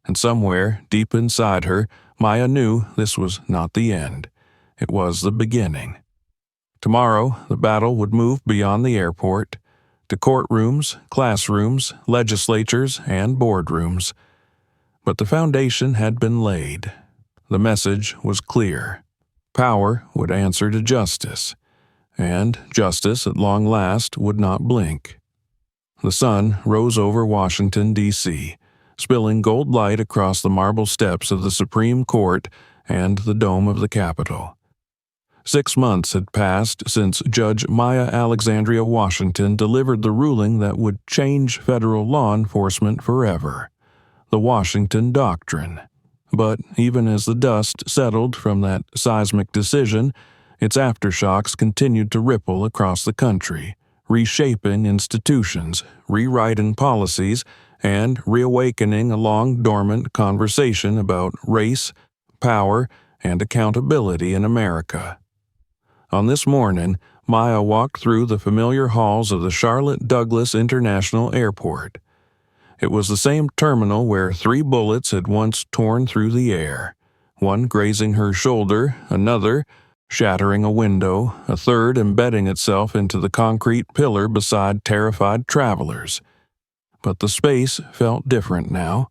And somewhere, deep inside her, Maya knew this was not the end. It was the beginning. Tomorrow, the battle would move beyond the airport, to courtrooms, classrooms, legislatures, and boardrooms. But the foundation had been laid. The message was clear. Power would answer to justice, and justice at long last would not blink. The sun rose over Washington, D.C., spilling gold light across the marble steps of the Supreme Court and the dome of the Capitol. 6 months had passed since Judge Maya Alexandria Washington delivered the ruling that would change federal law enforcement forever, the Washington Doctrine. But even as the dust settled from that seismic decision, its aftershocks continued to ripple across the country, reshaping institutions, rewriting policies, and reawakening a long-dormant conversation about race, power, and accountability in America. On this morning, Maya walked through the familiar halls of the Charlotte Douglas International Airport. It was the same terminal where 3 bullets had once torn through the air, one grazing her shoulder, another shattering a window, a third embedding itself into the concrete pillar beside terrified travelers. But the space felt different now.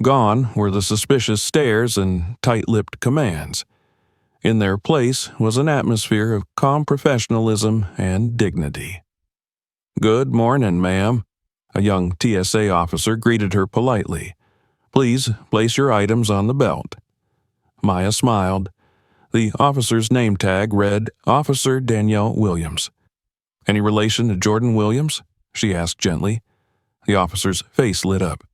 Gone were the suspicious stares and tight-lipped commands. In their place was an atmosphere of calm professionalism and dignity. "Good morning, ma'am." A young TSA officer greeted her politely. "Please place your items on the belt." Maya smiled. The officer's name tag read Officer Danielle Williams. Any relation to Jordan Williams? She asked gently. The officer's face lit up.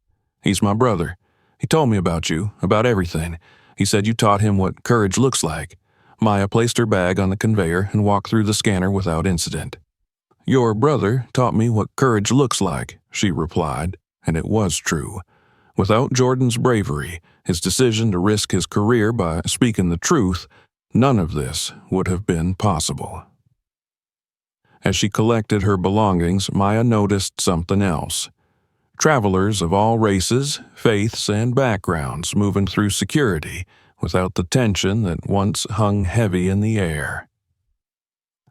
He's my brother. He told me about you, about everything. He said you taught him what courage looks like. Maya placed her bag on the conveyor and walked through the scanner without incident. Your brother taught me what courage looks like, she replied, and it was true. Without Jordan's bravery, his decision to risk his career by speaking the truth, none of this would have been possible. As she collected her belongings, Maya noticed something else. Travelers of all races, faiths, and backgrounds moving through security without the tension that once hung heavy in the air.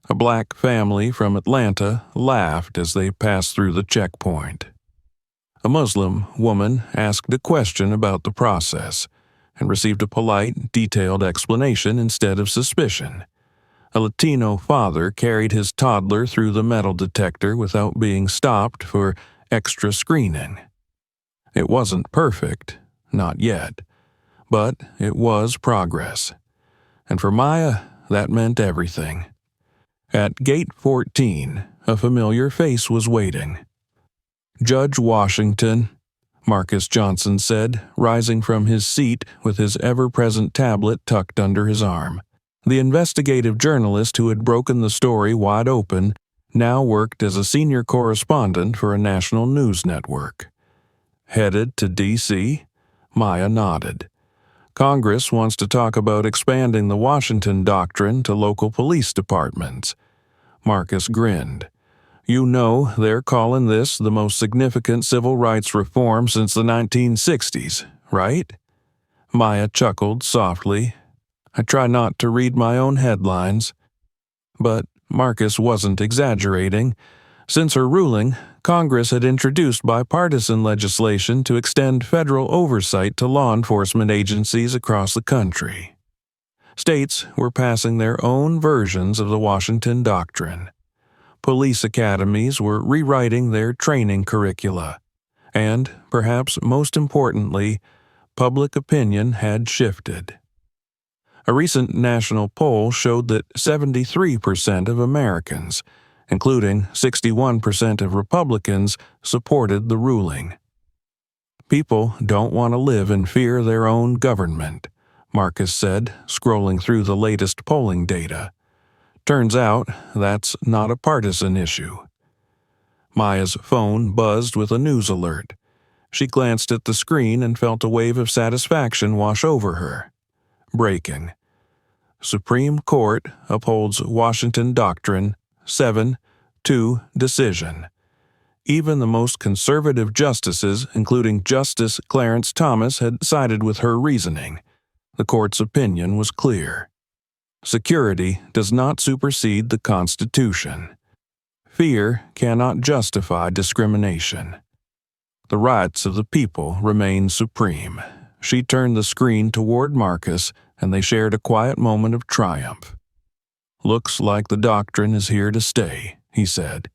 A black family from Atlanta laughed as they passed through the checkpoint. A Muslim woman asked a question about the process and received a polite, detailed explanation instead of suspicion. A Latino father carried his toddler through the metal detector without being stopped for extra screening. It wasn't perfect, not yet, but it was progress. And for Maya, that meant everything. At Gate 14, a familiar face was waiting. Judge Washington, Marcus Johnson said, rising from his seat with his ever-present tablet tucked under his arm. The investigative journalist who had broken the story wide open now worked as a senior correspondent for a national news network. Headed to D.C., Maya nodded. Congress wants to talk about expanding the Washington Doctrine to local police departments. Marcus grinned. You know they're calling this the most significant civil rights reform since the 1960s, right? Maya chuckled softly. I try not to read my own headlines. But Marcus wasn't exaggerating. Since her ruling, Congress had introduced bipartisan legislation to extend federal oversight to law enforcement agencies across the country. States were passing their own versions of the Washington Doctrine. Police academies were rewriting their training curricula. And, perhaps most importantly, public opinion had shifted. A recent national poll showed that 73% of Americans, including 61% of Republicans, supported the ruling. People don't want to live in fear of their own government, Marcus said, scrolling through the latest polling data. Turns out that's not a partisan issue. Maya's phone buzzed with a news alert. She glanced at the screen and felt a wave of satisfaction wash over her. Breaking. Supreme Court upholds Washington Doctrine 7-2 decision. Even the most conservative justices, including Justice Clarence Thomas, had sided with her reasoning. The court's opinion was clear. Security does not supersede the Constitution. Fear cannot justify discrimination. The rights of the people remain supreme. She turned the screen toward Marcus, and they shared a quiet moment of triumph. Looks like the doctrine is here to stay, he said.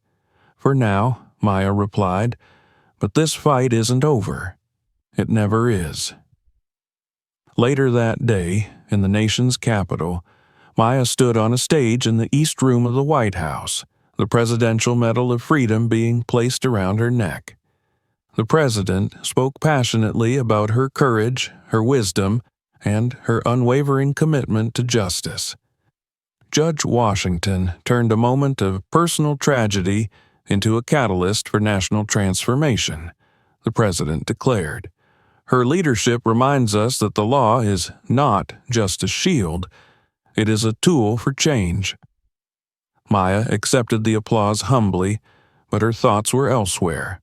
For now, Maya replied, but this fight isn't over. It never is. Later that day, in the nation's capital, Maya stood on a stage in the East Room of the White House, the Presidential Medal of Freedom being placed around her neck. The president spoke passionately about her courage, her wisdom, and her unwavering commitment to justice. Judge Washington turned a moment of personal tragedy into a catalyst for national transformation, the president declared. Her leadership reminds us that the law is not just a shield, it is a tool for change. Maya accepted the applause humbly, but her thoughts were elsewhere,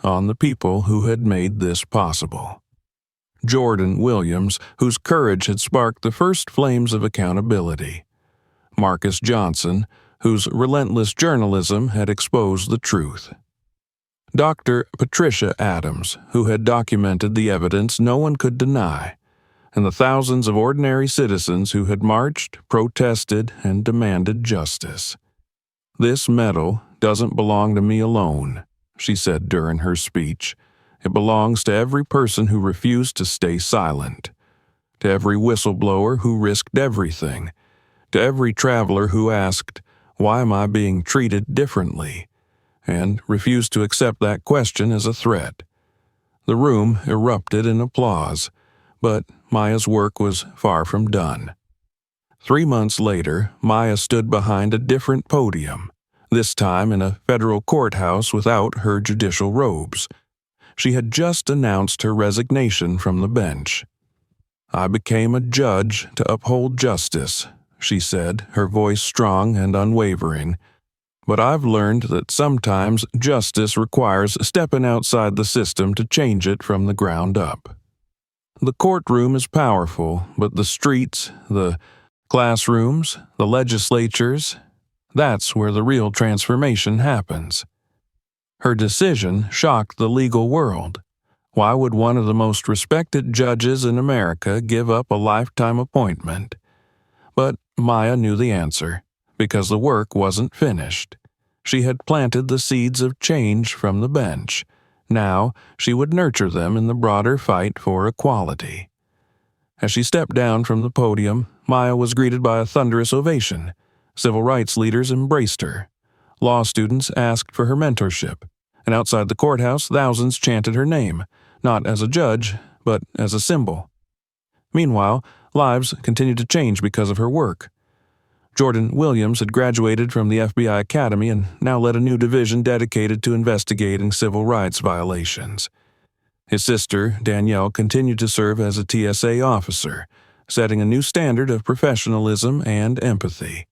on the people who had made this possible. Jordan Williams, whose courage had sparked the first flames of accountability. Marcus Johnson, whose relentless journalism had exposed the truth. Dr. Patricia Adams, who had documented the evidence no one could deny, and the thousands of ordinary citizens who had marched, protested, and demanded justice. This medal doesn't belong to me alone, she said during her speech. It belongs to every person who refused to stay silent, to every whistleblower who risked everything, to every traveler who asked, Why am I being treated differently? And refused to accept that question as a threat. The room erupted in applause, but Maya's work was far from done. 3 months later, Maya stood behind a different podium, this time in a federal courthouse without her judicial robes. She had just announced her resignation from the bench. "I became a judge to uphold justice," she said, her voice strong and unwavering. "But I've learned that sometimes justice requires stepping outside the system to change it from the ground up." The courtroom is powerful, but the streets, the classrooms, the legislatures, that's where the real transformation happens. Her decision shocked the legal world. Why would one of the most respected judges in America give up a lifetime appointment? But Maya knew the answer, because the work wasn't finished. She had planted the seeds of change from the bench. Now she would nurture them in the broader fight for equality. As she stepped down from the podium, Maya was greeted by a thunderous ovation. Civil rights leaders embraced her. Law students asked for her mentorship, and outside the courthouse, thousands chanted her name, not as a judge, but as a symbol. Meanwhile, lives continued to change because of her work. Jordan Williams had graduated from the FBI Academy and now led a new division dedicated to investigating civil rights violations. His sister, Danielle, continued to serve as a TSA officer, setting a new standard of professionalism and empathy.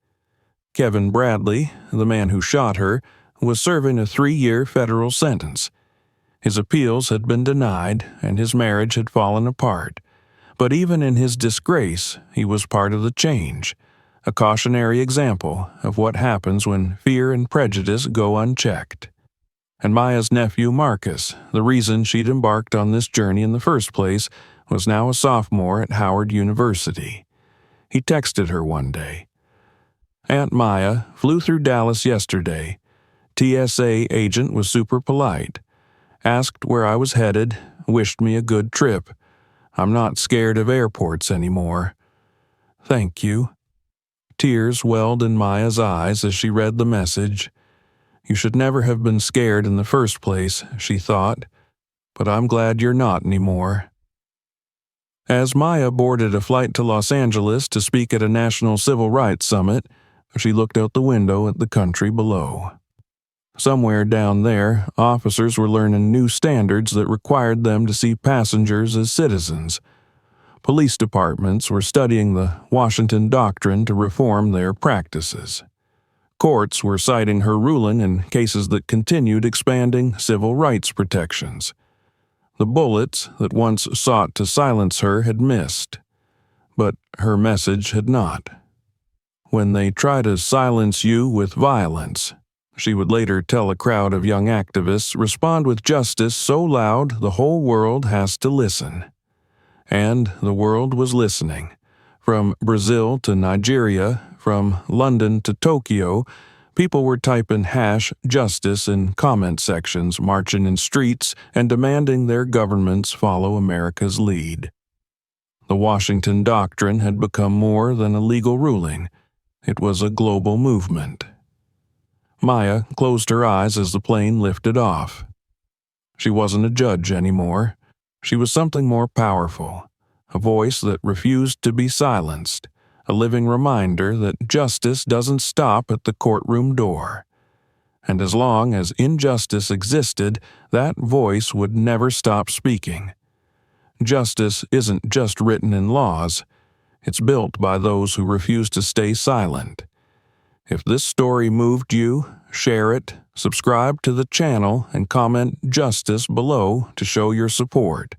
Kevin Bradley, the man who shot her, was serving a 3-year federal sentence. His appeals had been denied, and his marriage had fallen apart. But even in his disgrace, he was part of the change, a cautionary example of what happens when fear and prejudice go unchecked. And Maya's nephew Marcus, the reason she'd embarked on this journey in the first place, was now a sophomore at Howard University. He texted her one day, "Aunt Maya, flew through Dallas yesterday. TSA agent was super polite. Asked where I was headed, wished me a good trip. I'm not scared of airports anymore. Thank you." Tears welled in Maya's eyes as she read the message. "You should never have been scared in the first place," she thought, "but I'm glad you're not anymore." As Maya boarded a flight to Los Angeles to speak at a national civil rights summit, she looked out the window at the country below. Somewhere down there, officers were learning new standards that required them to see passengers as citizens. Police departments were studying the Washington Doctrine to reform their practices. Courts were citing her ruling in cases that continued expanding civil rights protections. The bullets that once sought to silence her had missed, but her message had not. "When they try to silence you with violence," she would later tell a crowd of young activists, "respond with justice so loud the whole world has to listen." And the world was listening. From Brazil to Nigeria, from London to Tokyo, people were typing #justice in comment sections, marching in streets, and demanding their governments follow America's lead. The Washington Doctrine had become more than a legal ruling. It was a global movement. Maya closed her eyes as the plane lifted off. She wasn't a judge anymore. She was something more powerful, a voice that refused to be silenced, a living reminder that justice doesn't stop at the courtroom door. And as long as injustice existed, that voice would never stop speaking. Justice isn't just written in laws, it's built by those who refuse to stay silent. If this story moved you, share it, subscribe to the channel, and comment "justice" below to show your support.